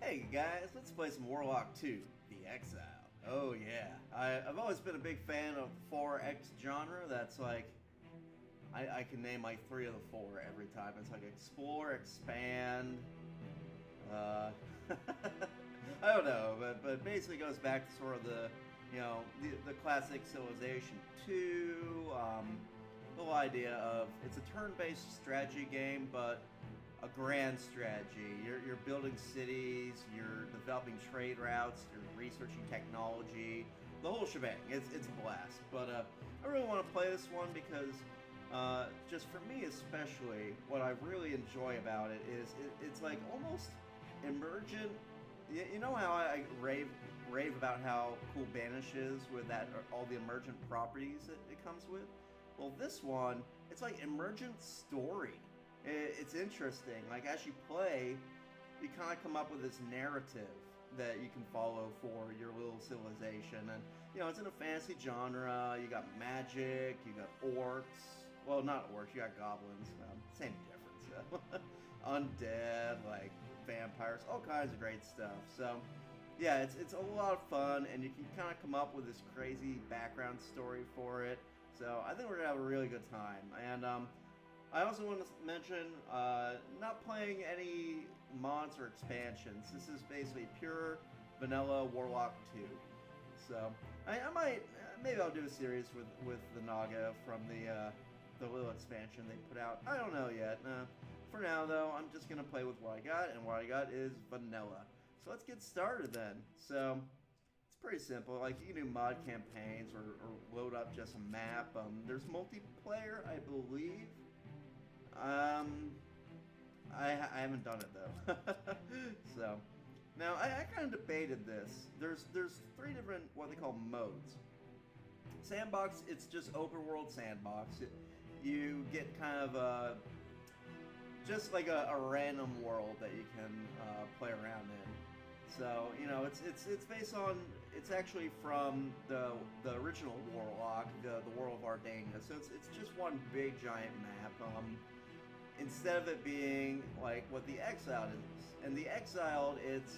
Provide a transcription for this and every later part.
Hey guys, let's play some Warlock 2, The Exile. Oh yeah, I've always been a big fan of the 4X genre. That's like, I can name like 3 of the 4 every time. It's like explore, expand, uh, I don't know, but basically goes back to sort of the classic Civilization 2, the whole idea of it's a turn-based strategy game, but a grand strategy. You're building cities, you're developing trade routes, you're researching technology, the whole shebang. It's a blast. But I really want to play this one because just for me especially, what I really enjoy about it is it's like almost emergent. You know how I rave about how cool Banish is with that all the emergent properties that it comes with? Well, this one, it's like emergent story. It's interesting. Like, as you play, you kind of come up with this narrative that you can follow for your little civilization. And, you know, it's in a fantasy genre. You got magic, you got orcs. Well, not orcs, you got goblins. Same difference, though. Undead, like vampires, all kinds of great stuff. So, yeah, it's a lot of fun, and you can kind of come up with this crazy background story for it. So, I think we're going to have a really good time. And, I also want to mention, not playing any mods or expansions. This is basically pure vanilla Warlock 2. So, I might, maybe I'll do a series with the Naga from the little expansion they put out. I don't know yet. For now, though, I'm just going to play with what I got, and what I got is vanilla. So let's get started then. So, it's pretty simple. Like, you can do mod campaigns or load up just a map. There's multiplayer, I believe. I haven't done it though. So, now I kind of debated this. There's 3 different what they call modes. Sandbox, it's just open world sandbox. You get kind of just like a random world that you can play around in. So, you know, it's based on, it's actually from the original Warlock, the World of Ardania. So it's just one big giant map. Instead of it being like what the Exiled is. And the Exiled, it's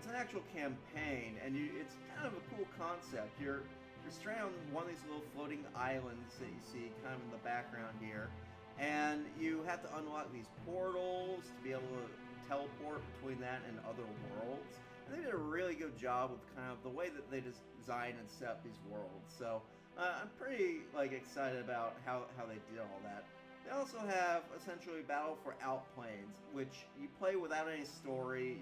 an actual campaign, and it's kind of a cool concept. You're stranded on one of these little floating islands that you see kind of in the background here, and you have to unlock these portals to be able to teleport between that and other worlds. And they did a really good job with kind of the way that they design and set up these worlds. So I'm pretty like excited about how they did all that. They also have essentially Battle for Outplanes, which you play without any story.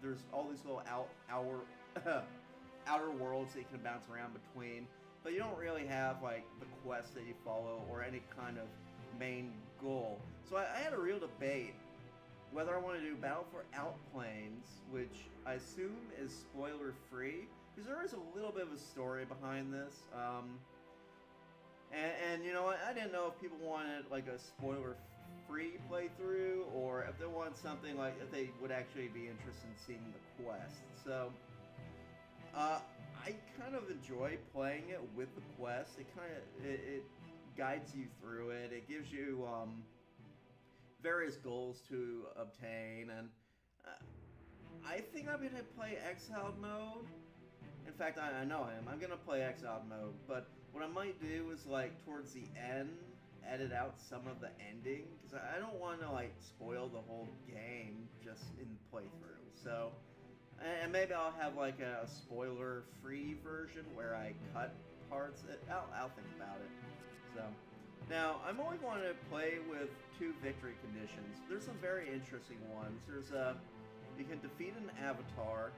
There's all these little outer worlds that you can bounce around between, but you don't really have like the quest that you follow or any kind of main goal. So I had a real debate whether I want to do Battle for Outplanes, which I assume is spoiler free, because there is a little bit of a story behind this. And you know what, I didn't know if people wanted like a spoiler-free playthrough, or if they want something like, if they would actually be interested in seeing the quest. So, I kind of enjoy playing it with the quest. It guides you through it. It gives you various goals to obtain, and I think I'm going to play Exiled mode. In fact, I know I am. I'm going to play Exiled mode, but what I might do is, like, towards the end, edit out some of the ending, because I don't want to, like, spoil the whole game just in playthrough. So, and maybe I'll have, like, a spoiler-free version where I cut parts. I'll think about it. So, now, I'm only going to play with 2 victory conditions. There's some very interesting ones. There's you can defeat an avatar.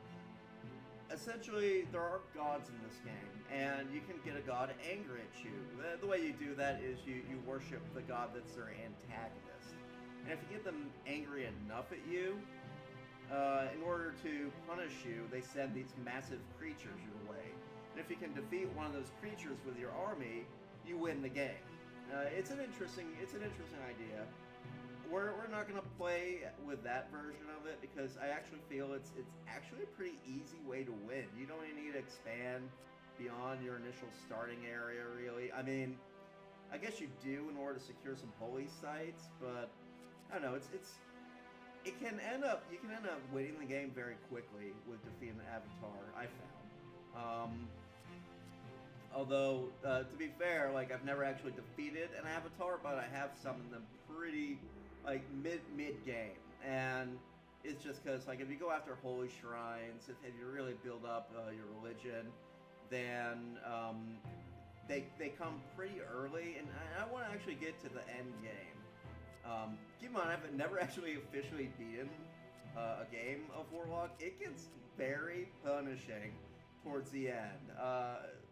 Essentially, there are gods in this game, and you can get a god angry at you. The way you do that is you worship the god that's their antagonist. And if you get them angry enough at you, in order to punish you, they send these massive creatures your way. And if you can defeat one of those creatures with your army, you win the game. It's an interesting idea. We're not going to play with that version of it because I actually feel it's actually a pretty easy way to win. You don't even need to expand beyond your initial starting area, really. I mean, I guess you do in order to secure some holy sites, but I don't know. it can end up you can end up winning the game very quickly with defeating an avatar. I found. Although to be fair, like I've never actually defeated an avatar, but I have summoned them pretty like mid game, and it's just because like if you go after holy shrines, if you really build up your religion, then they come pretty early, and I want to actually get to the end game. Keep in mind, I've never actually officially beaten a game of Warlock. It gets very punishing towards the end.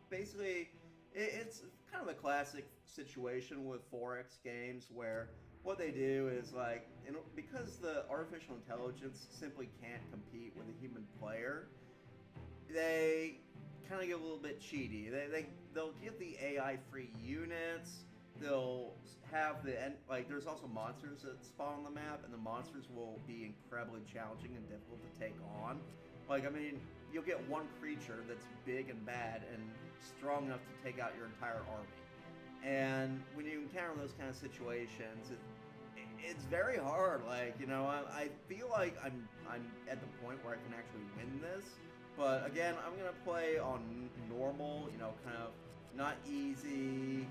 Basically, it's kind of a classic situation with 4X games where what they do is like, because the artificial intelligence simply can't compete with a human player, they kind of get a little bit cheaty. They'll give the AI free units. They'll have there's also monsters that spawn on the map, and the monsters will be incredibly challenging and difficult to take on. Like, I mean, you'll get one creature that's big and bad and strong enough to take out your entire army. And when you encounter those kind of situations, it's very hard. Like, you know, I feel like I'm at the point where I can actually win this. But again, I'm gonna play on normal, you know, kind of not easy,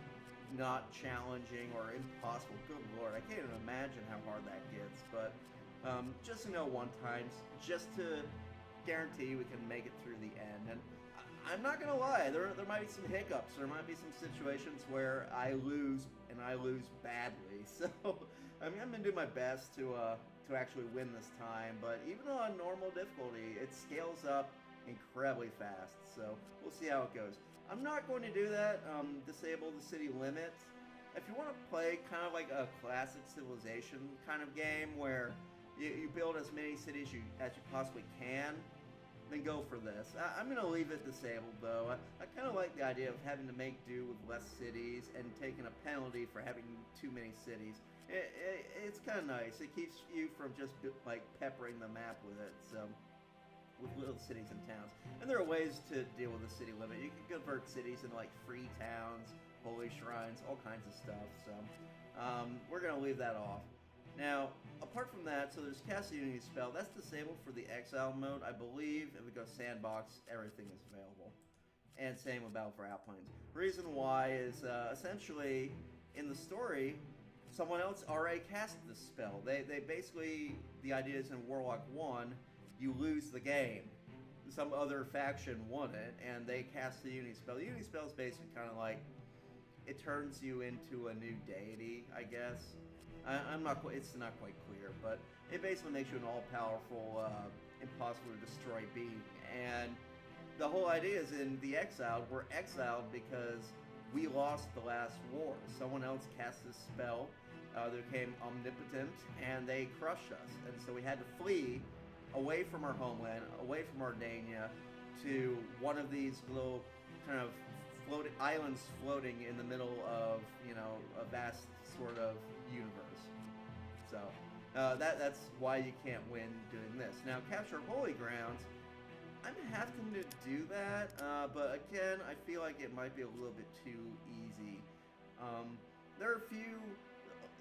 not challenging or impossible. Good lord, I can't even imagine how hard that gets. But just to know one times, just to guarantee we can make it through the end. And I'm not gonna lie, there might be some hiccups. There might be some situations where I lose, and I lose badly. So I mean, I'm gonna do my best to actually win this time. But even on normal difficulty, it scales up incredibly fast. So we'll see how it goes. I'm not going to do that. Disable the city limit. If you want to play kind of like a classic Civilization kind of game where you build as many cities as you possibly can, then go for this. I'm going to leave it disabled though. I kind of like the idea of having to make do with less cities and taking a penalty for having too many cities. It's kind of nice. It keeps you from just like peppering the map with it. So, with little cities and towns. And there are ways to deal with the city limit. You can convert cities into like free towns, holy shrines, all kinds of stuff. So we're going to leave that off. Now, apart from that, so there's Cast the Unity spell. That's disabled for the Exile mode. I believe if we go Sandbox, everything is available. And same with Battle for Outplanes. Reason why is essentially in the story, someone else already cast this spell. They basically, the idea is in Warlock 1, you lose the game. Some other faction won it, and they cast the Unity spell. The Unity spell is basically kind of like, it turns you into a new deity, I guess. It's not quite clear, but it basically makes you an all-powerful, impossible to destroy being. And the whole idea is in the Exiled, we're exiled because we lost the last war. Someone else cast this spell, they became omnipotent, and they crushed us. And so we had to flee away from our homeland, away from Ardania, to one of these little kind of islands floating in the middle of, you know, a vast sort of universe. So that's why you can't win doing this. Now, capture holy grounds, I'm having to do that, but again, I feel like it might be a little bit too easy.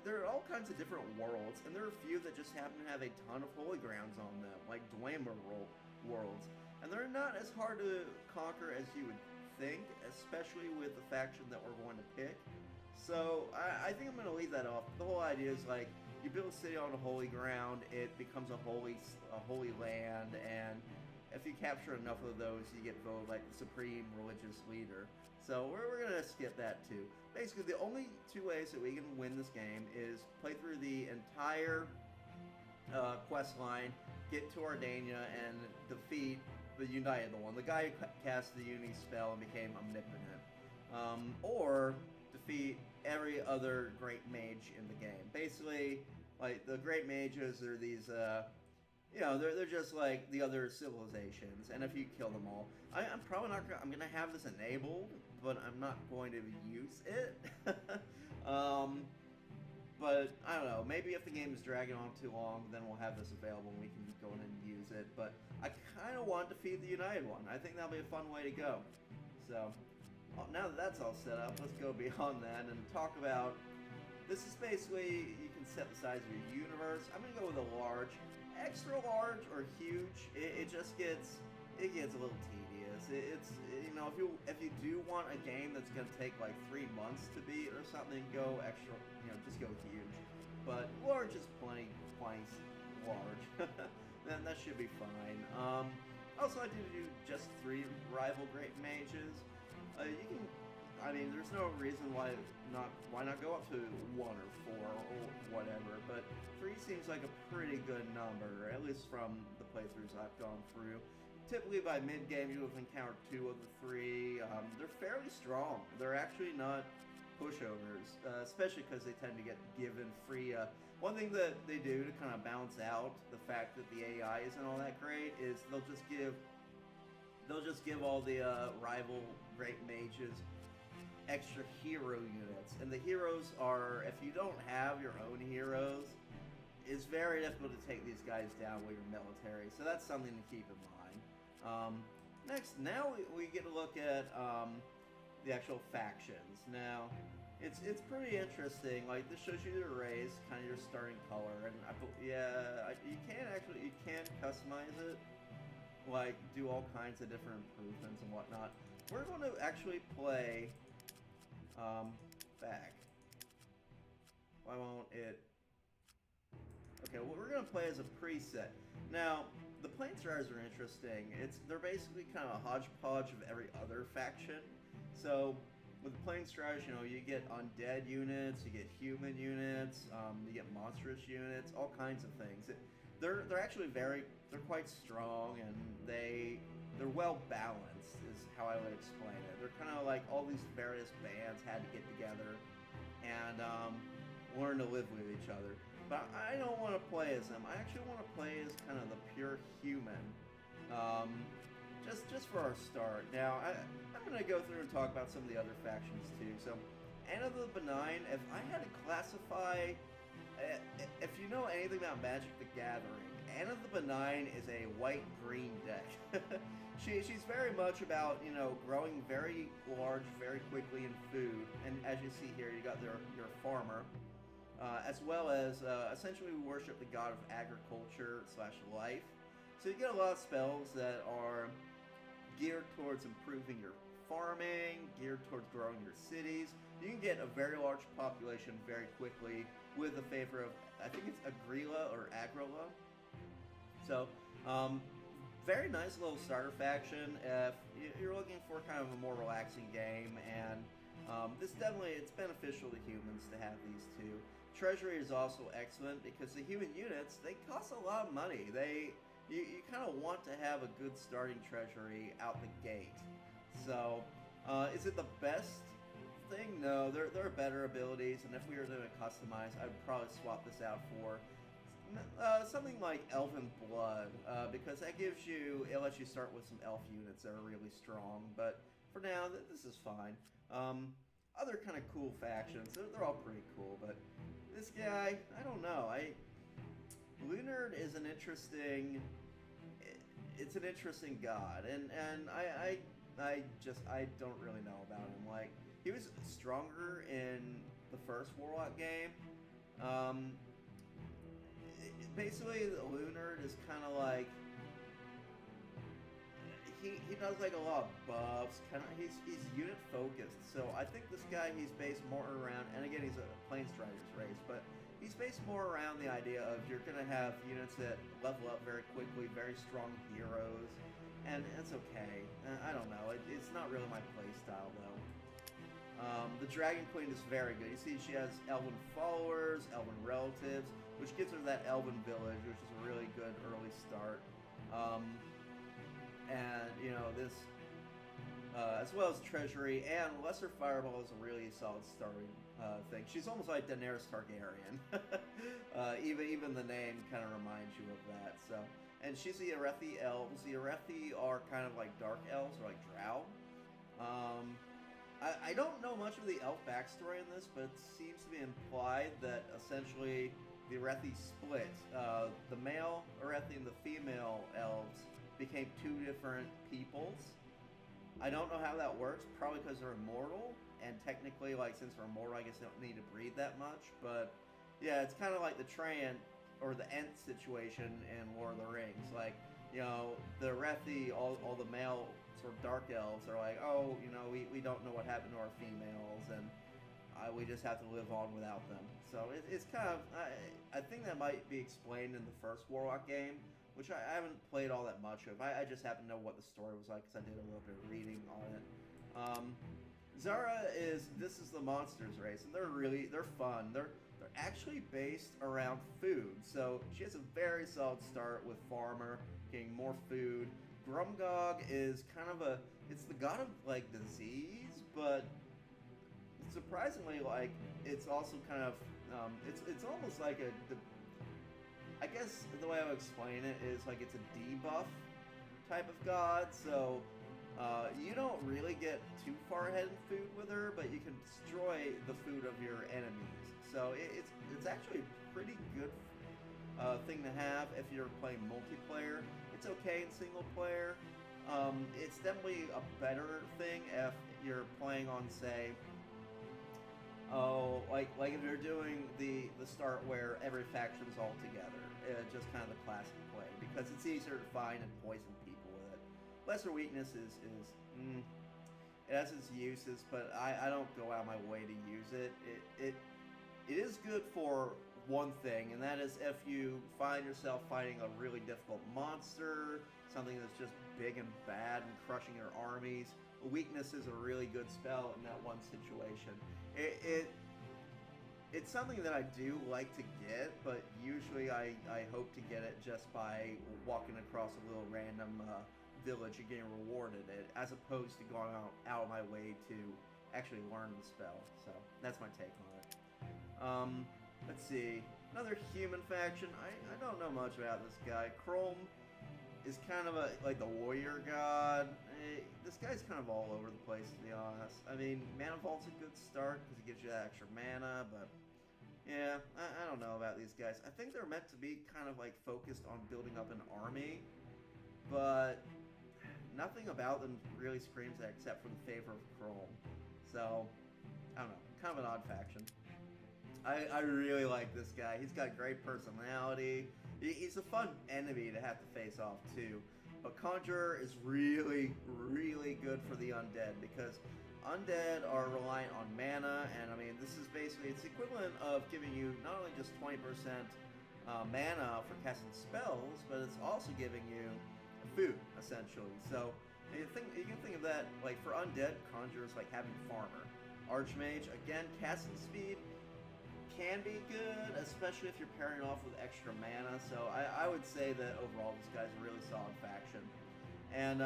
There are all kinds of different worlds, and there are a few that just happen to have a ton of holy grounds on them, like Dwemer worlds. And they're not as hard to conquer as you would think, especially with the faction that we're going to pick. So I think I'm going to leave that off. The whole idea is like, you build a city on a holy ground, it becomes a holy land, and if you capture enough of those, you get voted like the supreme religious leader. So we're going to skip that too. Basically, the only two ways that we can win this game is play through the entire quest line, get to Ardania, and defeat the United one, the guy who cast the Unity spell and became omnipotent. Or defeat every other great mage in the game. Basically, like the great mages are these, you know, they're just like the other civilizations, and if you kill them all, I'm probably not gonna, I'm gonna have this enabled, but I'm not going to use it. But I don't know, maybe if the game is dragging on too long, then we'll have this available and we can go in and use it. But I kind of want to defeat the United one. I think that'll be a fun way to go. So, well, now that that's all set up, let's go beyond that and talk about, this is basically, you can set the size of your universe. I'm gonna go with a large. Extra large or huge, it just gets a little tedious. It's you know, if you do want a game that's gonna take like 3 months to beat or something, go extra. You know, just go huge. But large is plenty large. Then that should be fine. Also, I did do just 3 rival great mages. You can, I mean, there's no reason why not go up to 1 or 4 or whatever. But 3 seems like a pretty good number, at least from the playthroughs I've gone through. Typically by mid-game you'll have encountered 2 of the 3. They're fairly strong. They're actually not pushovers, especially because they tend to get given free. One thing that they do to kind of balance out the fact that the AI isn't all that great is they'll just give all the rival great mages extra hero units, and the heroes are, if you don't have your own heroes, it's very difficult to take these guys down with your military. So that's something to keep in mind. Next, now we get to look at the actual factions. Now, it's pretty interesting. Like, this shows you your race, kind of your starting color, and you can customize it, like do all kinds of different improvements and whatnot. We're going to actually play back. Why won't it? Okay, what we're going to play is a preset. Now, the Planesriders are interesting. They're basically kind of a hodgepodge of every other faction. So with the Planesriders, you know, you get undead units, you get human units, you get monstrous units, all kinds of things. They're actually they're quite strong, and they're well balanced is how I would explain it. They're kind of like all these various bands had to get together and learn to live with each other. But I don't want to play as them. I actually want to play as kind of the pure human. Just for our start. Now, I'm going to go through and talk about some of the other factions too. So, Anna the Benign, if I had to classify, if you know anything about Magic the Gathering, Anna the Benign is a white-green deck. She's very much about, you know, growing very large very quickly in food. And as you see here, you got your farmer. As well as essentially we worship the god of agriculture / life. So you get a lot of spells that are geared towards improving your farming, geared towards growing your cities. You can get a very large population very quickly with the favor of, I think it's Agrila or Agrila. So, very nice little starter faction if you're looking for kind of a more relaxing game, and it's beneficial to humans to have these two. Treasury is also excellent because the human units, they cost a lot of money. You kind of want to have a good starting treasury out the gate. So, is it the best thing? No, there are better abilities, and if we were doing a customize, I'd probably swap this out for something like Elven Blood, because it lets you start with some elf units that are really strong. But for now, this is fine. Other kind of cool factions, they're all pretty cool, but this guy, I don't know. Lunard is an interesting god, and I don't really know about him. Like, he was stronger in the first Warlock game. Basically, Lunard is kind of like he does like a lot of buffs. He's unit focused. So I think this guy, he's based more around, and again, he's a Planesriders race, but he's based more around the idea of you're going to have units that level up very quickly, very strong heroes, and it's okay. I don't know. It's not really my playstyle, though. The Dragon Queen is very good. You see, she has Elven followers, Elven relatives, which gives her that Elven village, which is a really good early start. And, you know, this, as well as Treasury, and Lesser Fireball is a really solid starting thing. She's almost like Daenerys Targaryen. Even the name kind of reminds you of that. So, and she's the Erethi elves. The Erethi are kind of like dark elves, or like drow. I don't know much of the elf backstory in this, but it seems to be implied that essentially the Erethi split. The male Erethi and the female elves became 2 different peoples. I don't know how that works, probably because they're immortal, and technically, like, since we're immortal, I guess they don't need to breed that much, but Yeah, it's kind of like the Treant or the Ent situation in Lord of the Rings. Like, you know, the Rethi, all the male sort of dark elves are like, oh, you know, we don't know what happened to our females, and we just have to live on without them. So it's kind of, I think that might be explained in the first Warlock game, which I haven't played all that much of. I just happen to know what the story was like because I did a little bit of reading on it. Zara this is the monsters race, and they're fun. They're actually based around food. So she has a very solid start with Farmer, getting more food. Grumgog is kind of it's the god of like disease, but surprisingly, like it's also kind of it's almost like I guess the way I would explain it is like it's a debuff type of god. So you don't really get too far ahead in food with her, but you can destroy the food of your enemies. So it's actually a pretty good thing to have if you're playing multiplayer. It's okay in single player. It's definitely a better thing if you're playing on, say, like if you're doing the start where every faction's all together, just kind of the classic play, because it's easier to find and poison people with it. Lesser weakness is it has its uses, but I don't go out of my way to use it. It is good for one thing, and that is if you find yourself fighting a really difficult monster, something that's just big and bad and crushing your armies. Weakness is a really good spell in that one situation. It's something that I do like to get, but usually I hope to get it just by walking across a little random village and getting rewarded it, as opposed to going out of my way to actually learn the spell. So that's my take on it. Let's see. Another human faction. I don't know much about this guy. Chrome is kind of like the warrior god. This guy's kind of all over the place, to be honest. I mean, Mana Vault's a good start because it gives you that extra mana, but yeah, I don't know about these guys. I think they're meant to be kind of like focused on building up an army, but nothing about them really screams that except for the favor of Chrome. So, I don't know. Kind of an odd faction. I really like this guy. He's got great personality. He's a fun enemy to have to face off too. But Conjurer is really, really good for the undead, because undead are reliant on mana, and I mean, this is basically, it's equivalent of giving you not only just 20% mana for casting spells, but it's also giving you food, essentially. So you can think of that, like for undead, Conjurer is like having Farmer. Archmage, again, casting speed can be good, especially if you're pairing off with extra mana. So I would say that overall this guy's a really solid faction. And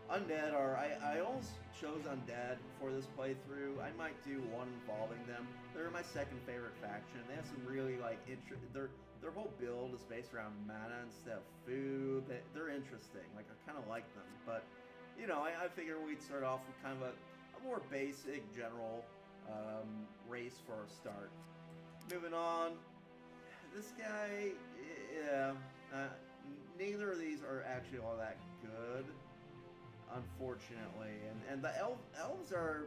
Undead are, I almost chose Undead for this playthrough. I might do one involving them. They're my second favorite faction. They have some really like, their whole build is based around mana instead of food. They're interesting, like I kind of like them. But, you know, I figure we'd start off with kind of a more basic general race for a start. Moving on, this guy, yeah, neither of these are actually all that good, unfortunately. And the elves are,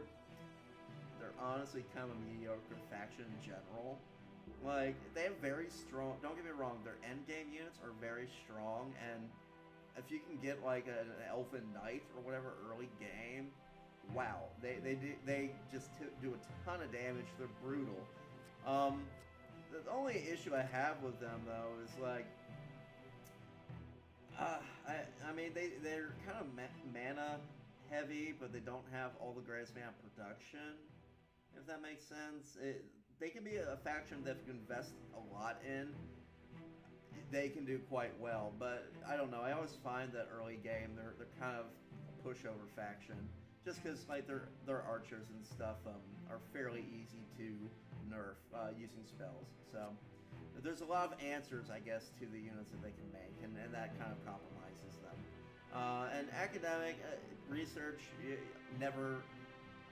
they're honestly kind of a mediocre faction in general. Like, they have very strong, don't get me wrong, their endgame units are very strong, and if you can get like an elven knight or whatever early game, wow, they just do a ton of damage. They're brutal. The only issue I have with them though is like, I mean they're kind of mana heavy, but they don't have all the greatest mana production, if that makes sense. They can be a faction that if you invest a lot in, they can do quite well, but I don't know. I always find that early game they're kind of a pushover faction, just because like their archers and stuff are fairly easy to nerf using spells. So there's a lot of answers, I guess, to the units that they can make, and that kind of compromises them. And academic research,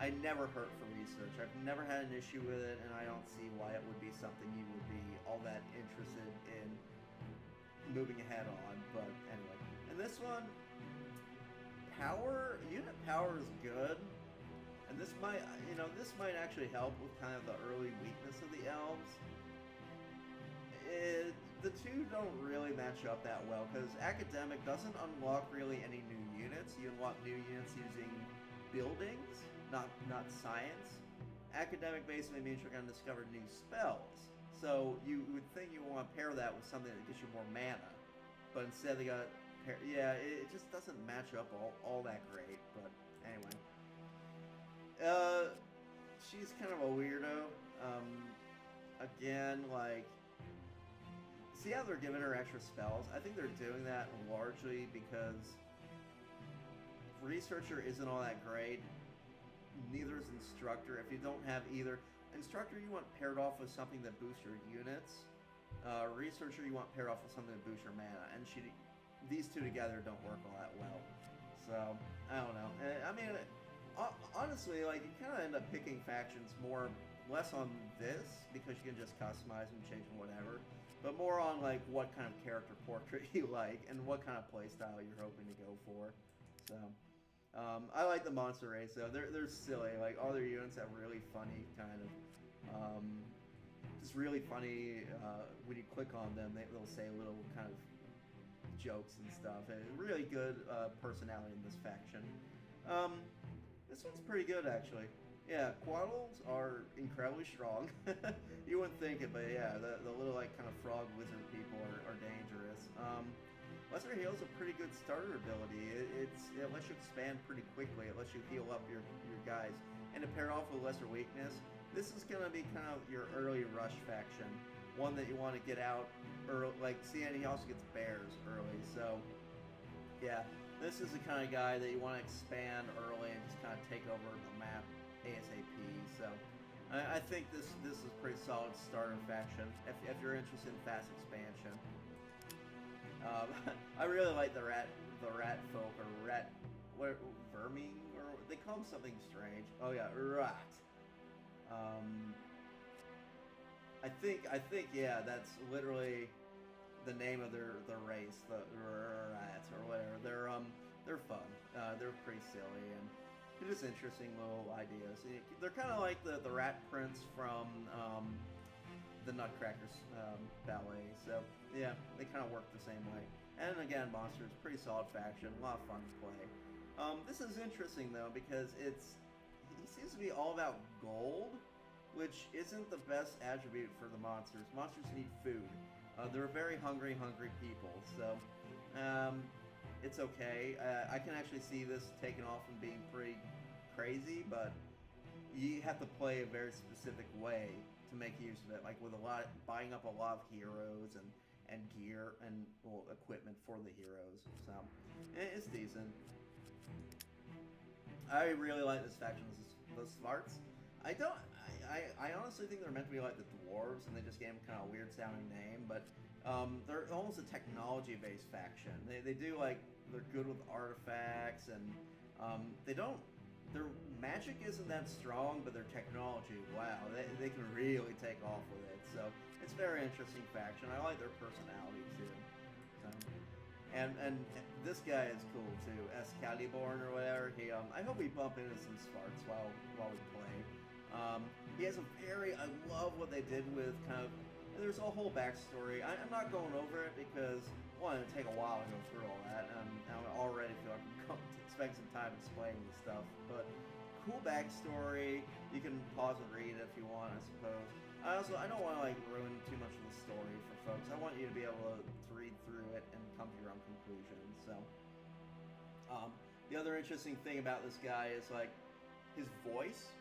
I never hurt for research. I've never had an issue with it, and I don't see why it would be something you would be all that interested in moving ahead on. But anyway, and this one, unit power is good, and this might actually help with kind of the early weakness of the elves. the two don't really match up that well because academic doesn't unlock really any new units. You unlock new units using buildings, not science. Academic basically means you're going to discover new spells. So you would think you want to pair that with something that gives you more mana, but instead they got it just doesn't match up all that great. But anyway, she's kind of a weirdo. Again, like, see how they're giving her extra spells? I think they're doing that largely because Researcher isn't all that great. Neither is Instructor. If you don't have either... Instructor you want paired off with something that boosts your units. Researcher you want paired off with something that boosts your mana. And these two together don't work all that well. So, I don't know. I mean, honestly, like, you kind of end up picking factions less on this, because you can just customize and change them, whatever, but more on, like, what kind of character portrait you like, and what kind of playstyle you're hoping to go for. So, I like the monster race, though. They're silly. Like, all their units have really funny kind of, just really funny, when you click on them, they'll say little kind of jokes and stuff. Really good personality in this faction. This one's pretty good, actually. Yeah, Quaddles are incredibly strong. You wouldn't think it, but yeah, the little, like, kind of frog wizard people are dangerous. Lesser Heal's a pretty good starter ability. It lets you expand pretty quickly. It lets you heal up your guys. And to pair off with Lesser Weakness, this is going to be kind of your early rush faction. One that you want to get out early. Like, see, and he also gets bears early. So, yeah, this is the kind of guy that you want to expand early and just kind of take over the map ASAP. So I think this is a pretty solid starter faction if you're interested in fast expansion. I really like the rat folk, or verming, or they call them something strange. Oh yeah, rat. I think yeah, that's literally the name of their race, the rats or whatever. They're fun. They're pretty silly and just interesting little ideas. They're kind of like the Rat Prince from the Nutcrackers ballet. So yeah, they kind of work the same way. And again, Monsters, pretty solid faction, a lot of fun to play. This is interesting though because he seems to be all about gold, which isn't the best attribute for the Monsters. Monsters need food. They're very hungry people. So it's okay. I can actually see this taking off and being pretty crazy, but you have to play a very specific way to make use of it, like with buying up a lot of heroes and gear and equipment for the heroes. So it's decent. I really like this faction, the Smarts. I honestly think they're meant to be like the dwarves, and they just gave them kind of a weird sounding name, but they're almost a technology-based faction. They do, like, they're good with artifacts, and their magic isn't that strong, but their technology, wow, they can really take off with it. So it's a very interesting faction. I like their personality too. So, and this guy is cool too, Excaliburn or whatever. I hope we bump into some Sparks while we play. He has I love what they did with kind of. There's a whole backstory. I'm not going over it because, one, it'd take a while to go through all that, and I already feel like I'm going to spend some time explaining the stuff. But cool backstory. You can pause and read it if you want, I suppose. I don't want to like ruin too much of the story for folks. I want you to be able to read through it and come to your own conclusions. So, the other interesting thing about this guy is like his voice.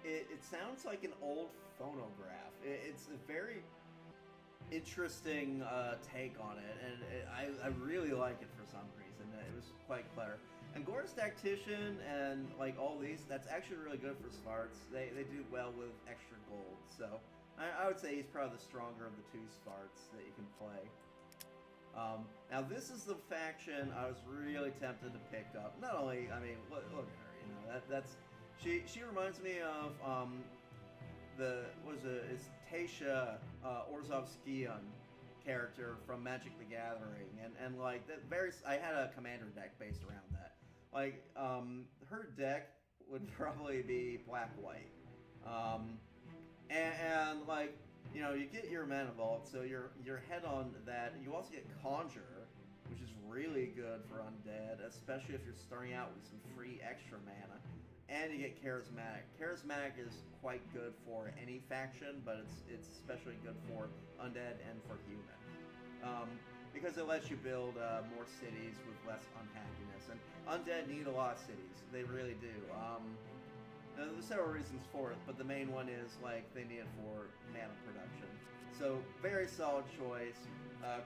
It sounds like an old phonograph. It's a very interesting take on it, and I really like it for some reason. It was quite clever. And Gordon's Tactician and like all these, that's actually really good for Sparts. They do well with extra gold, so I would say he's probably the stronger of the two Sparts that you can play. Now this is the faction I was really tempted to pick up. Not only, I mean, look at her, you know, that's she reminds me of it's Tasha Orzovskian character from Magic the Gathering, and like that I had a commander deck based around that. Like her deck would probably be black white, and like you know, you get your mana vault, so your head on that. You also get Conjure, which is really good for undead, especially if you're starting out with some free extra mana. And you get Charismatic. Charismatic is quite good for any faction, but it's especially good for undead and for human. Because it lets you build more cities with less unhappiness. And undead need a lot of cities. They really do. There's several reasons for it, but the main one is, like, they need it for mana production. So, very solid choice.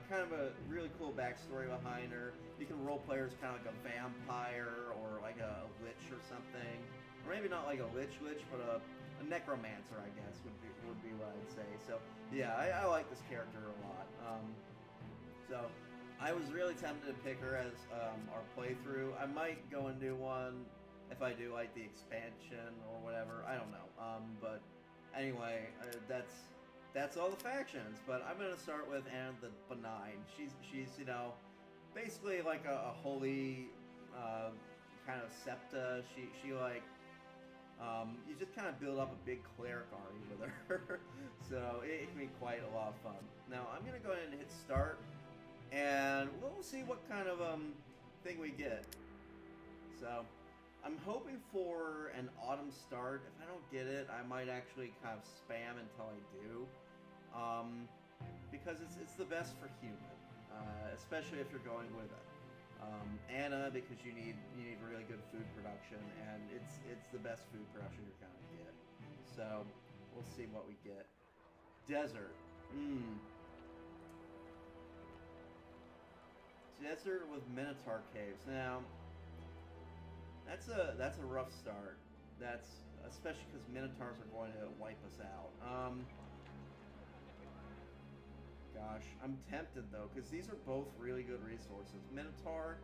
Kind of a really cool backstory behind her. You can roleplay her as kind of like a vampire or like a lich or something. Or maybe not like a lich, but a necromancer, I guess, would be what I'd say. So, yeah, I like this character a lot. So, I was really tempted to pick her as our playthrough. I might go and do one if I do like the expansion or whatever. I don't know. But anyway, that's all the factions. But I'm gonna start with Anna the Benign. She's you know, basically like a holy kind of septa. She like you just kind of build up a big cleric army with her. So it can be quite a lot of fun. Now I'm gonna go ahead and hit start, and we'll see what kind of thing we get. So I'm hoping for an autumn start. If I don't get it, I might actually kind of spam until I do, because it's the best for human, especially if you're going with it. Anna, because you need really good food production, and it's the best food production you're gonna get. So we'll see what we get. Desert. Desert with Minotaur caves. Now that's a rough start. That's especially because Minotaurs are going to wipe us out. Gosh, I'm tempted though, because these are both really good resources. Minotaur.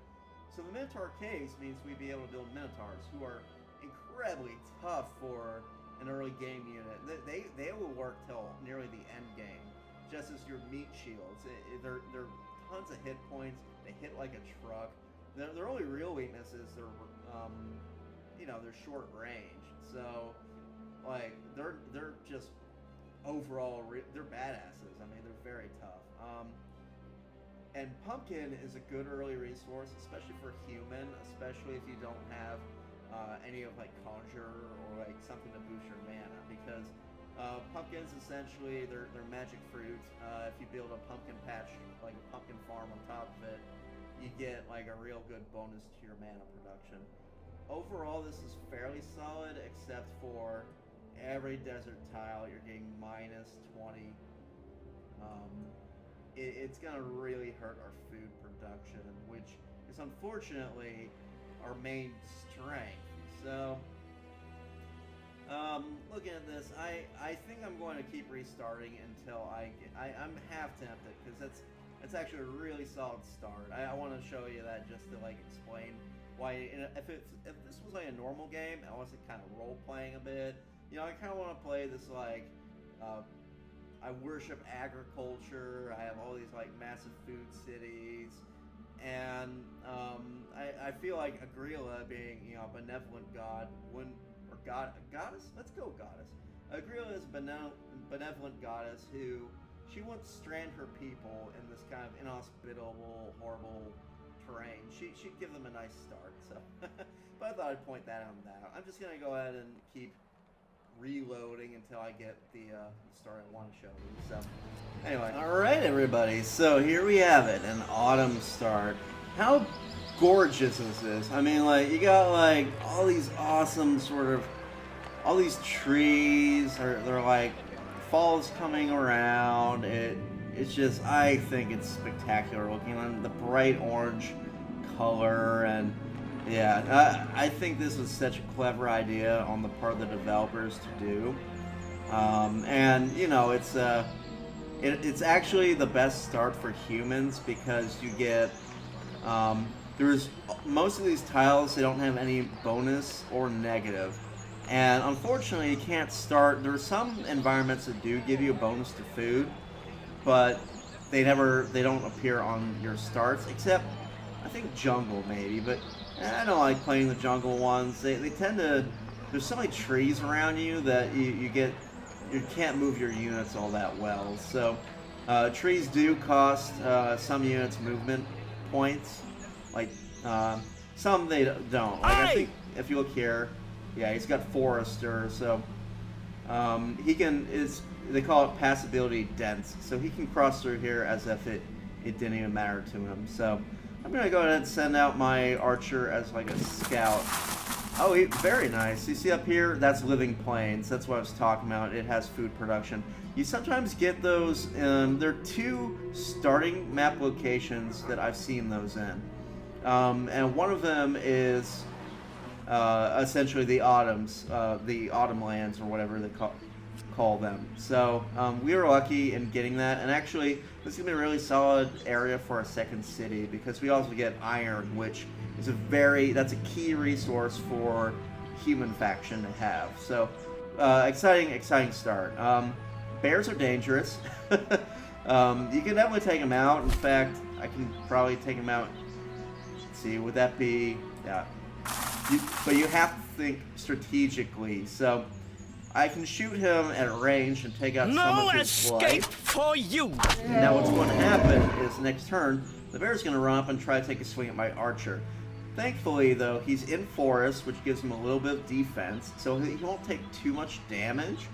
So the Minotaur caves means we'd be able to build Minotaurs, who are incredibly tough for an early game unit. They will work till nearly the end game, just as your meat shields. They're tons of hit points. They hit like a truck. Their only real weakness is their you know, they're short range. So like they're just overall they're badasses. I mean, they're very tough. And Pumpkin is a good early resource, especially for human, especially if you don't have any of like Conjure or like something to boost your mana, because pumpkins essentially they're magic fruit. If you build a pumpkin patch, like a pumpkin farm on top of it, you get like a real good bonus to your mana production. Overall, this is fairly solid, except for every desert tile you're getting minus 20. It's gonna really hurt our food production, which is unfortunately our main strength. So, looking at this, I think I'm going to keep restarting until I'm half tempted, because that's actually a really solid start. I want to show you that just to like explain why. If this was like a normal game, I was kind of role playing a bit. You know, I kind of want to play this like. I worship agriculture. I have all these like massive food cities, and I feel like Agrila, being, you know, a benevolent god, goddess. Let's go goddess. Agrila is a benevolent goddess who she wants to strand her people in this kind of inhospitable, horrible terrain. She'd give them a nice start. So, but I thought I'd point that out. I'm just gonna go ahead and keep reloading until I get the story I want to show you. So, anyway. Alright, everybody. So, here we have it. An autumn start. How gorgeous is this? I mean, like, you got, like, all these awesome sort of... all these trees. They're like, fall's coming around. It's just... I think it's spectacular looking. And the bright orange color, and... yeah, I think this was such a clever idea on the part of the developers to do, and you know, it's actually the best start for humans, because you get there's most of these tiles, they don't have any bonus or negative, and unfortunately you can't start. There's some environments that do give you a bonus to food, but they don't appear on your starts, except I think jungle maybe, but I don't like playing the jungle ones. They tend to... there's so many trees around you that you get you can't move your units all that well. So trees do cost some units movement points, like some they don't. Like I think if you look here, yeah, he's got Forester, so he can they call it passability dense, so he can cross through here as if it didn't even matter to him. So I'm gonna go ahead and send out my archer as like a scout. Oh, very nice. You see up here, that's living plains. That's what I was talking about. It has food production. You sometimes get those. There are 2 starting map locations that I've seen those in, and one of them is essentially the autumns, the autumn lands, or whatever they call them. So we were lucky in getting that, and actually this is gonna be a really solid area for a second city because we also get iron, which is that's a key resource for human faction to have. So exciting start. Bears are dangerous. You can definitely take them out. In fact, I can probably take them out. Let's see, would that be, yeah. But you have to think strategically. So I can shoot him at range and take out some of his blood. No escape for you! And now what's going to happen is next turn, the bear's going to run up and try to take a swing at my archer. Thankfully, though, he's in forest, which gives him a little bit of defense, so he won't take too much damage.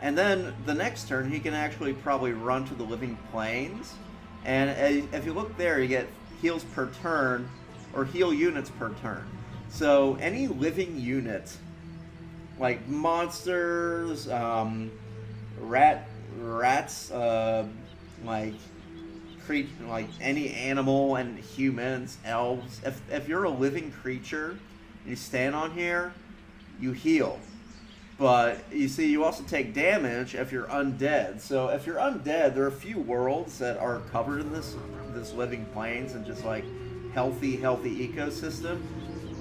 And then the next turn, he can actually probably run to the living plains. And if you look there, you get heals per turn, or heal units per turn. So any living unit, like monsters, rats, like any animal and humans, elves. If you're a living creature and you stand on here, you heal. But you see, you also take damage if you're undead. So if you're undead, there are a few worlds that are covered in this living plains and just like healthy ecosystem.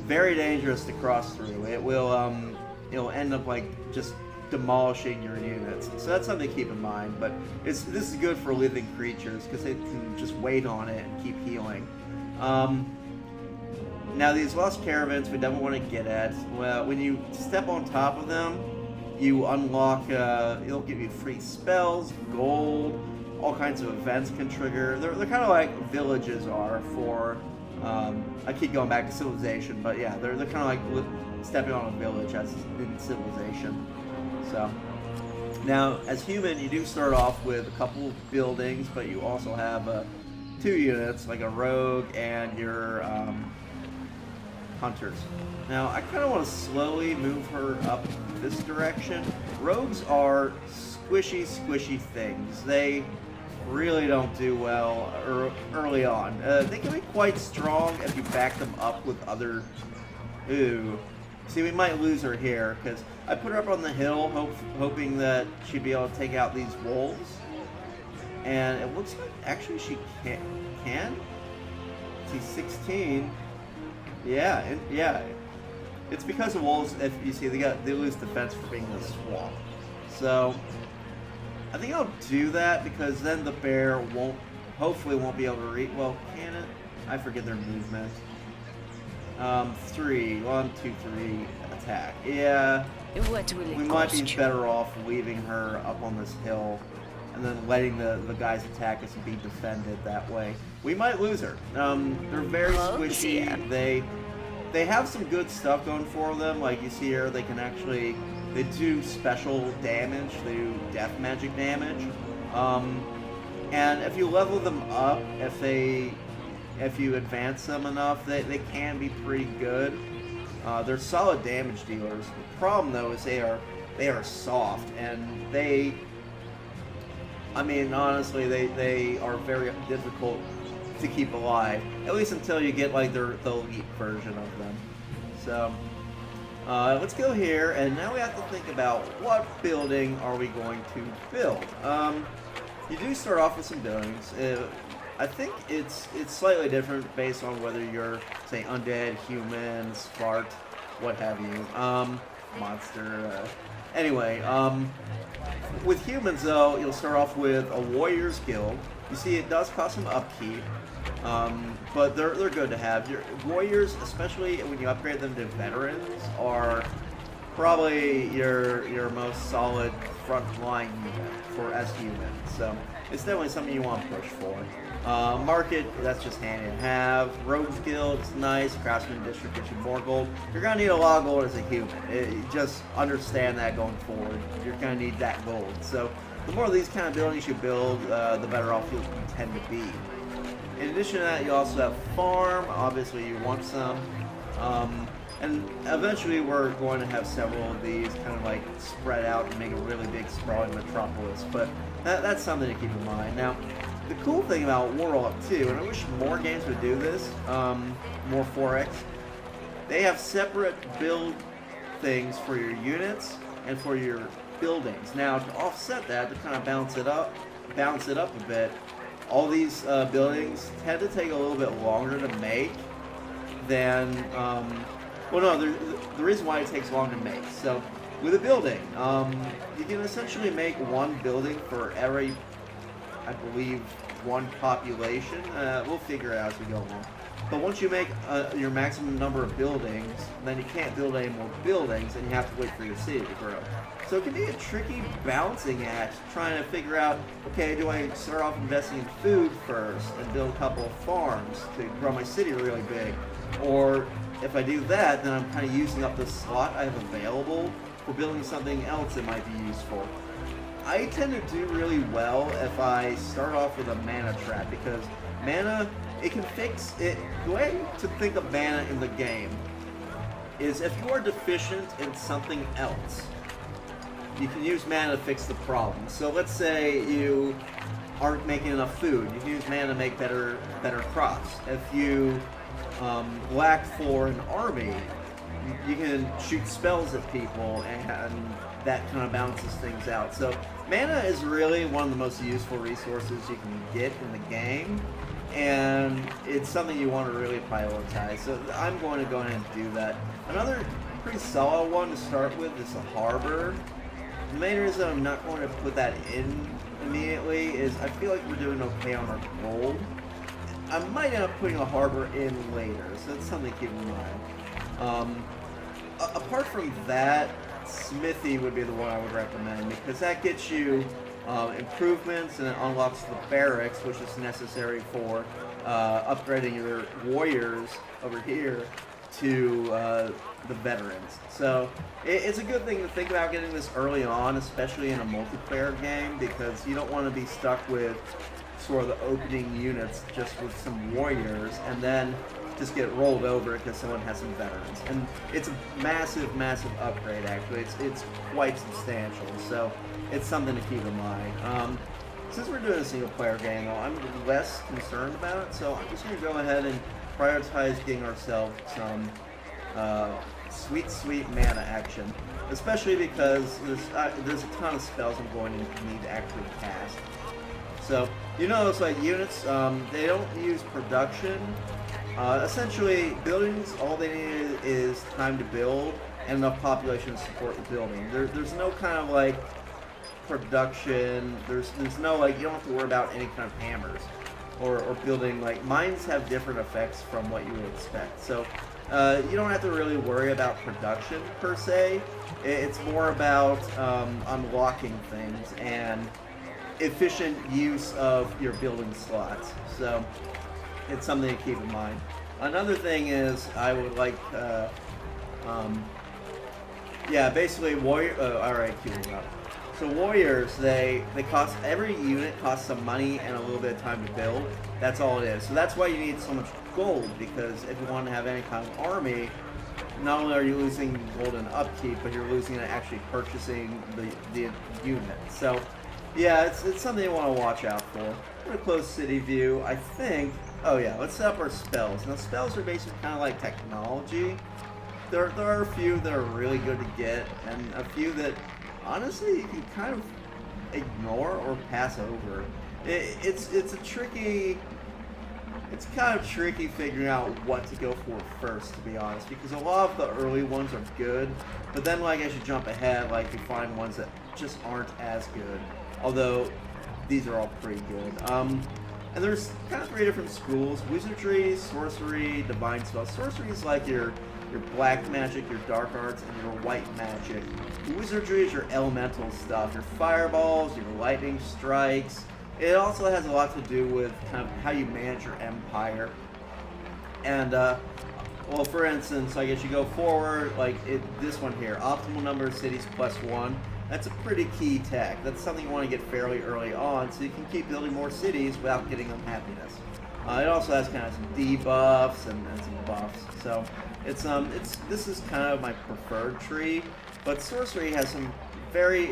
Very dangerous to cross through. It'll end up like just demolishing your units. So that's something to keep in mind. But this is good for living creatures because they can just wait on it and keep healing. Now these lost caravans we definitely want to get at. Well, when you step on top of them, you unlock. It'll give you free spells, gold, all kinds of events can trigger. They're kind of like villages are for. I keep going back to Civilization, but yeah, they're kind of like stepping on a village as in Civilization. So now, as human, you do start off with a couple of buildings, but you also have 2 units, like a rogue and your hunters. Now, I kind of want to slowly move her up this direction. Rogues are squishy things. They really don't do well early on. They can be quite strong if you back them up with other... Ooh. See, we might lose her here, because I put her up on the hill, hoping that she'd be able to take out these wolves. And it looks like, actually, she can? See, 16. Yeah, it's because of wolves. If you see, they lose defense for being in the swamp. So I think I'll do that because then the bear hopefully won't be able to reach. Well, can it? I forget their movement. 3, 1, 2, 3 attack. Yeah, we might be better off leaving her up on this hill and then letting the guys attack us and be defended that way. We might lose her. They're very squishy. They have some good stuff going for them. Like you see here, they do special damage. They do death magic damage. And if you level them up, if you advance them enough, they can be pretty good. They're solid damage dealers. The problem though is they are soft, and honestly, they are very difficult to keep alive, at least until you get like the elite version of them. So let's go here, and now we have to think about what building are we going to build. You do start off with some buildings. I think it's slightly different based on whether you're, say, undead, human, Spart, what have you, monster. Anyway, with humans though, you'll start off with a warrior's guild. You see, it does cost some upkeep, but they're good to have. Your warriors, especially when you upgrade them to veterans, are probably your most solid front line unit for as human. So it's definitely something you want to push for. Market, that's just handy to have. Rogues Guild, it's nice. Craftsman District gets you more gold. You're going to need a lot of gold as a human. Just understand that going forward. You're going to need that gold. So the more of these kind of buildings you build, the better off you tend to be. In addition to that, you also have farm. Obviously, you want some. And eventually, we're going to have several of these kind of like spread out and make a really big sprawling metropolis. But that's something to keep in mind. Now, the cool thing about Warlock too, and I wish more games would do this, more 4X, they have separate build things for your units and for your buildings. Now, to offset that, to kind of balance it up a bit, all these buildings tend to take a little bit longer to make than, well, no, the reason why it takes long to make. So, with a building, you can essentially make one building for every, I believe, one population. We'll figure it out as we go along. But once you make your maximum number of buildings, then you can't build any more buildings, and you have to wait for your city to grow. So it can be a tricky balancing act, trying to figure out, okay, do I start off investing in food first and build a couple of farms to grow my city really big? Or if I do that, then I'm kind of using up the slot I have available for building something else that might be useful. I tend to do really well if I start off with a mana trap, because mana, it can fix it. The way to think of mana in the game is if you are deficient in something else, you can use mana to fix the problem. So let's say you aren't making enough food, you can use mana to make better crops. If you lack for an army, you can shoot spells at people, and that kind of balances things out. So mana is really one of the most useful resources you can get in the game, and it's something you want to really prioritize. So I'm going to go ahead and do that. Another pretty solid one to start with is the harbor. The main reason I'm not going to put that in immediately is I feel like we're doing okay on our gold. I might end up putting a harbor in later, so that's something to keep in mind. Apart from that, Smithy would be the one I would recommend, because that gets you improvements, and it unlocks the barracks, which is necessary for upgrading your warriors over here to the veterans. So it's a good thing to think about getting this early on, especially in a multiplayer game, because you don't want to be stuck with sort of the opening units just with some warriors and then just get rolled over because someone has some veterans. And it's a massive upgrade, actually. It's quite substantial, so it's something to keep in mind. Since we're doing a single player game, though, I'm less concerned about it, so I'm just going to go ahead and prioritize getting ourselves some sweet mana action, especially because there's a ton of spells I'm going to need to actually cast. So you notice, like, units, they don't use production. Essentially, buildings, all they need is time to build and enough population to support the building. There's no kind of like production. There's no, like, you don't have to worry about any kind of hammers or building. Like, mines have different effects from what you would expect. So you don't have to really worry about production per se. It's more about unlocking things and efficient use of your building slots. So it's something to keep in mind. Another thing is I would like, yeah, basically warrior. Alright, queuing up. So warriors, they cost, every unit costs some money and a little bit of time to build. That's all it is. So that's why you need so much gold, because if you want to have any kind of army, not only are you losing gold in upkeep, but you're losing it actually purchasing the unit. So yeah, it's something you want to watch out for. I'm going to close city view. I think, oh yeah, let's set up our spells. Now spells are basically kind of like technology. There are a few that are really good to get, and a few that honestly you can kind of ignore or pass over. It's kind of tricky figuring out what to go for first, to be honest, because a lot of the early ones are good, but then, like, as you jump ahead, like, you find ones that just aren't as good. Although these are all pretty good. And there's kind of 3 different schools: wizardry, sorcery, divine spells. Sorcery is like your black magic, your dark arts, and your white magic. Wizardry is your elemental stuff, your fireballs, your lightning strikes. It also has a lot to do with kind of how you manage your empire. And well, for instance, I guess you go forward, like this one here, optimal number of cities +1. That's a pretty key tech. That's something you want to get fairly early on, so you can keep building more cities without getting unhappiness. It also has kind of some debuffs and some buffs. So this is kind of my preferred tree. But sorcery has some very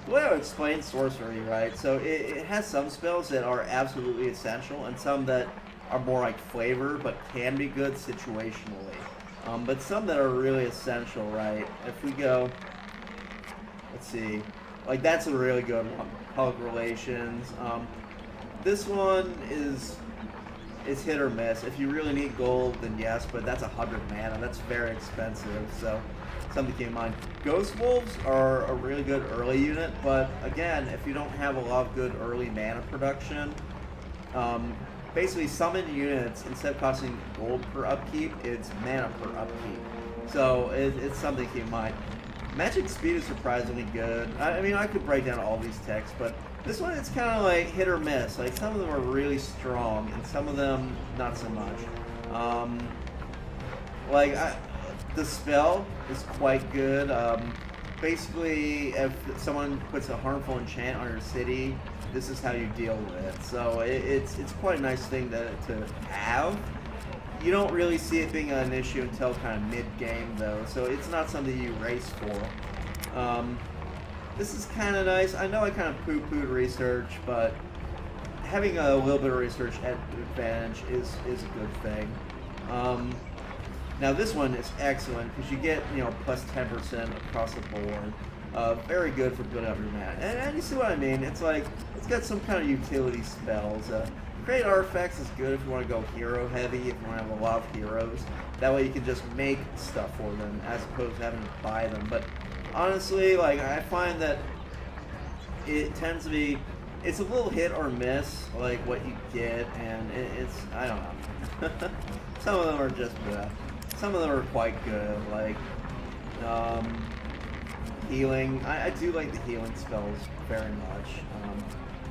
the way I would explain sorcery, right? So it has some spells that are absolutely essential, and some that are more like flavor, but can be good situationally. But some that are really essential, right? If we go, let's see, like that's a really good one. Public relations. This one is hit or miss. If you really need gold, then yes, but that's 100 mana. That's very expensive, so something to keep in mind. Ghost Wolves are a really good early unit, but again, if you don't have a lot of good early mana production, basically summon units, instead of costing gold per upkeep, it's mana per upkeep. So it's something to keep in mind. Magic speed is surprisingly good. I mean, I could break down all these texts, but this one, it's kind of like hit or miss. Like, some of them are really strong, and some of them not so much. The spell is quite good. Basically, if someone puts a harmful enchant on your city, this is how you deal with it. So it's quite a nice thing to have. You don't really see it being an issue until kind of mid-game, though, so it's not something you race for. This is kind of nice. I know I kind of poo-pooed research, but having a little bit of research advantage is a good thing. Now this one is excellent because you get, plus 10% across the board. Very good for building up your mana. And you see what I mean? It's like, it's got some kind of utility spells. Create artifacts is good if you want to go hero heavy, if you want to have a lot of heroes. That way you can just make stuff for them as opposed to having to buy them. But honestly, like, I find that it tends to be, it's a little hit or miss, like what you get, and it's, I don't know. Some of them are just some of them are quite good, like healing. I do like the healing spells very much.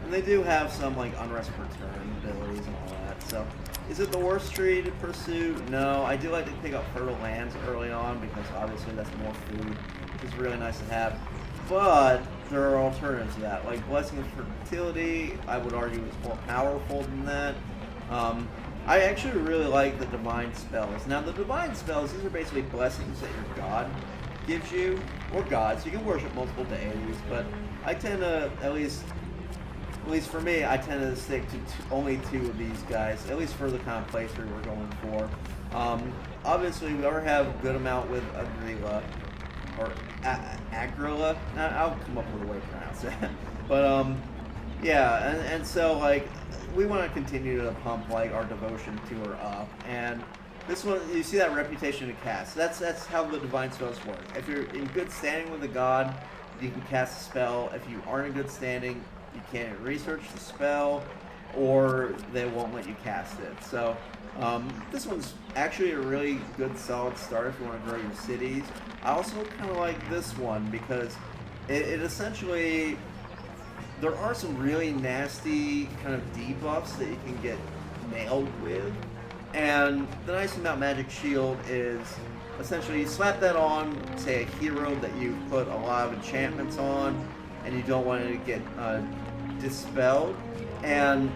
And they do have some like unrest return abilities and all that. So, is it the worst tree to pursue? No, I do like to pick up fertile lands early on because obviously that's more food, which is really nice to have. But there are alternatives to that, like Blessing of Fertility. I would argue is more powerful than that. I actually really like the divine spells. Now, the divine spells, these are basically blessings that your god gives you, or gods. You can worship multiple deities, but I tend to, at least for me, I tend to stick to only 2 of these guys, at least for the kind of playthrough we're going for. Obviously, we already have a good amount with Agrila, or Agrila. I'll come up with a way to pronounce it. But, yeah, and so, like, we want to continue to pump, like, our devotion to her up. And this one, you see that reputation to cast. That's how the divine spells work. If you're in good standing with a god, you can cast a spell. If you aren't in good standing, you can't research the spell, or they won't let you cast it. So this one's actually a really good solid start if you want to grow your cities. I also kind of like this one because it essentially, there are some really nasty kind of debuffs that you can get nailed with. And the nice thing about Magic Shield is essentially you slap that on, say, a hero that you've put a lot of enchantments on, and you don't want it to get dispelled, and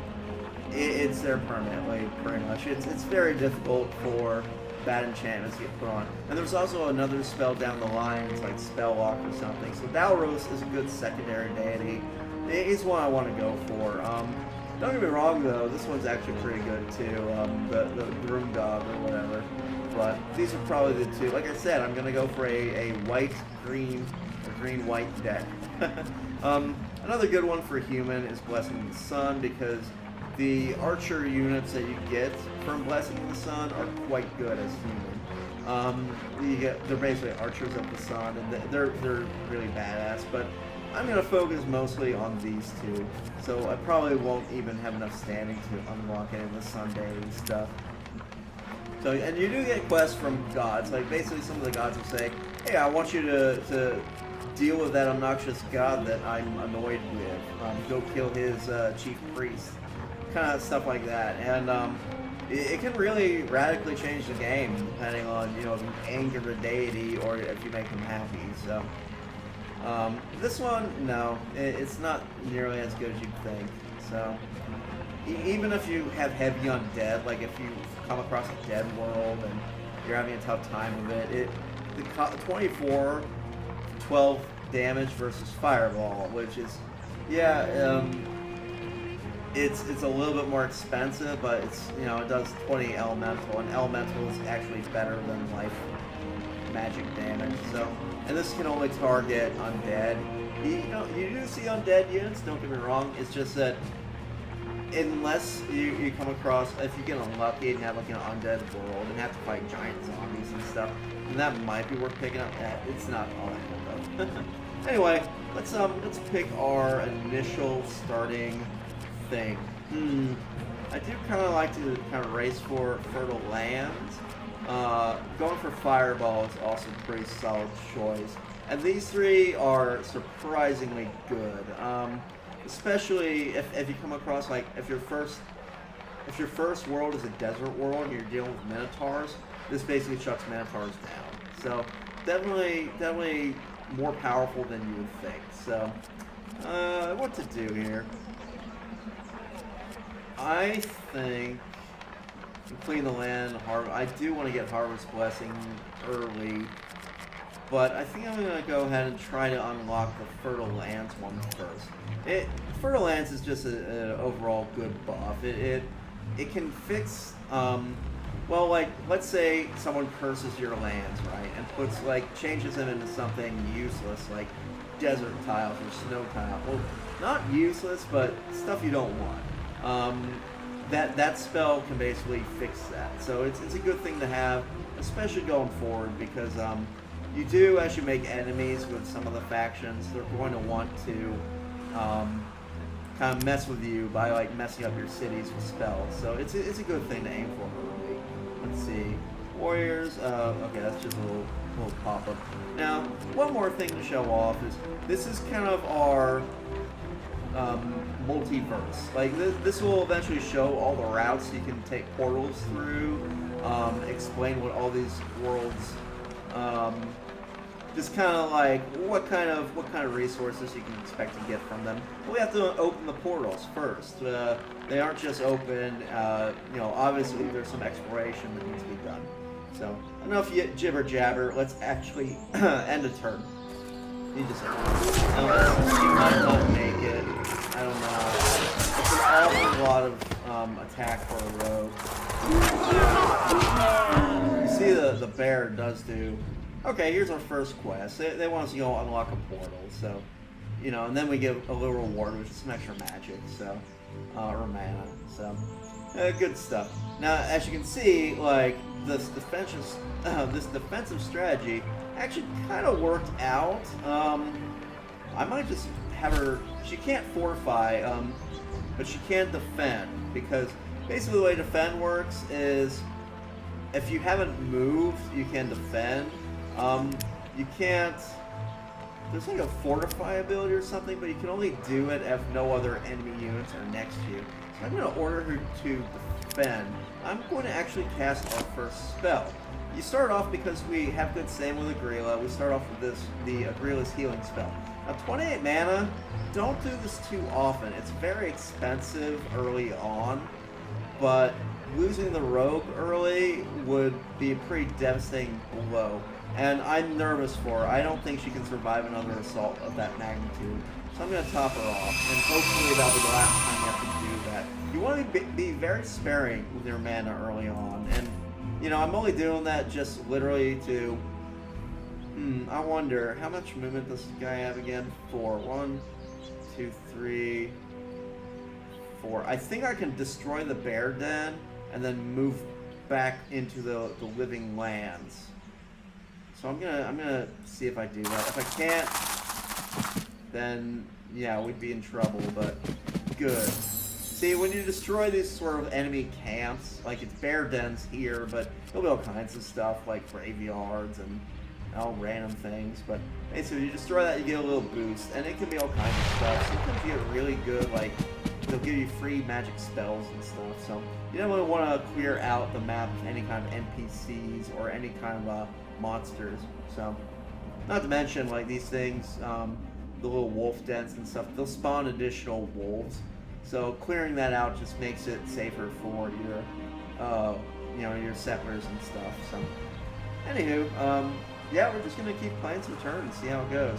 it's there permanently, pretty much. It's very difficult for bad enchantments to get put on. And there's also another spell down the line, it's like Spell Lock or something. So Dalros is a good secondary deity. He's one I want to go for. Don't get me wrong though, this one's actually pretty good too, the Broom God or whatever. But these are probably the 2. Like I said, I'm going to go for a white-green or green-white deck. Another good one for human is Blessing of the Sun, because the archer units that you get from Blessing of the Sun are quite good as human. They're basically archers of the sun, and they're really badass. But I'm going to focus mostly on these two. So I probably won't even have enough standing to unlock any of the Sunday stuff. So, and you do get quests from gods. Like, basically some of the gods will say, hey, I want you to deal with that obnoxious god that I'm annoyed with. Go kill his chief priest. Kind of stuff like that. And it can really radically change the game depending on, you know, if you anger the deity or if you make him happy. So, this one, no, it's not nearly as good as you'd think. So, even if you have heavy undead, like if you come across a dead world and you're having a tough time with it, the 24, 12 damage versus fireball, which is, yeah, it's a little bit more expensive, but it's, you know, it does 20 elemental, and elemental is actually better than life magic damage. So, and this can only target undead. You know, you do see undead units, don't get me wrong. It's just that unless you come across, if you get unlucky and have like an undead world and have to fight giant zombies and stuff, then that might be worth picking up. It's not all that good though. Anyway, let's pick our initial starting thing. I do kind of like to kind of race for fertile lands. Going for fireball is also a pretty solid choice, and these three are surprisingly good. Especially if you come across, like, if your first world is a desert world and you're dealing with minotaurs, this basically shuts minotaurs down. So definitely more powerful than you would think. So what to do here? I think clean the land. I do want to get Harvest Blessing early, but I think I'm gonna go ahead and try to unlock the Fertile Lands one first. Fertile Lands is just an overall good buff. It can fix, well, like, let's say someone curses your lands, right, and puts, like, changes them into something useless, like desert tiles or snow tiles. Well, not useless, but stuff you don't want. That spell can basically fix that. So it's a good thing to have, especially going forward, because you do, as you make enemies with some of the factions, they're going to want to kind of mess with you by, like, messing up your cities with spells. So it's a good thing to aim for early. Let's see, warriors. Okay, that's just a little pop-up. Now, one more thing to show off is this is kind of our multiverse. Like, this will eventually show all the routes you can take portals through, explain what all these worlds, just kind of like what kind of resources you can expect to get from them. But we have to open the portals first. They aren't just open. You know, obviously there's some exploration that needs to be done. So enough jibber jabber. Let's actually end a turn. You just you might not make it. I don't know. It's an awful lot of attack for a rogue. You see the bear does do. Okay, here's our first quest. They want us to go unlock a portal, so, you know, and then we give a little reward, which is some extra magic, so, or mana, so, good stuff. Now, as you can see, like, this defensive strategy actually kind of worked out. I might just have her, she can't fortify, but she can defend, because basically the way defend works is, if you haven't moved, you can defend. You can't, there's like a fortify ability or something, but you can only do it if no other enemy units are next to you. So I'm going to order her to defend. I'm going to actually cast our first spell. You start off, because we have good same with Agrila, we start off with the Agrila's healing spell. Now 28 mana, don't do this too often. It's very expensive early on, but losing the rogue early would be a pretty devastating blow. And I'm nervous for her. I don't think she can survive another assault of that magnitude. So I'm going to top her off, and hopefully that'll be the last time you have to do that. You want to be very sparing with your mana early on. And, you know, I'm only doing that just literally to... I wonder, how much movement does this guy have again? 4. 1, 2, 3, 4. I think I can destroy the bear den and then move back into the living lands. So I'm gonna see if I do that. If I can't, then yeah, we'd be in trouble, but good. See, when you destroy these sort of enemy camps, like it's bear dens here, but there'll be all kinds of stuff like graveyards and all random things, but basically you destroy that, you get a little boost, and it can be all kinds of stuff. Sometimes you get really good, like, they'll give you free magic spells and stuff, so you definitely want to clear out the map of any kind of NPCs or any kind of monsters, so, not to mention, like, these things, the little wolf dens and stuff, they'll spawn additional wolves, so clearing that out just makes it safer for your, you know, your settlers and stuff, so, anywho, yeah, we're just going to keep playing some turns, see how it goes.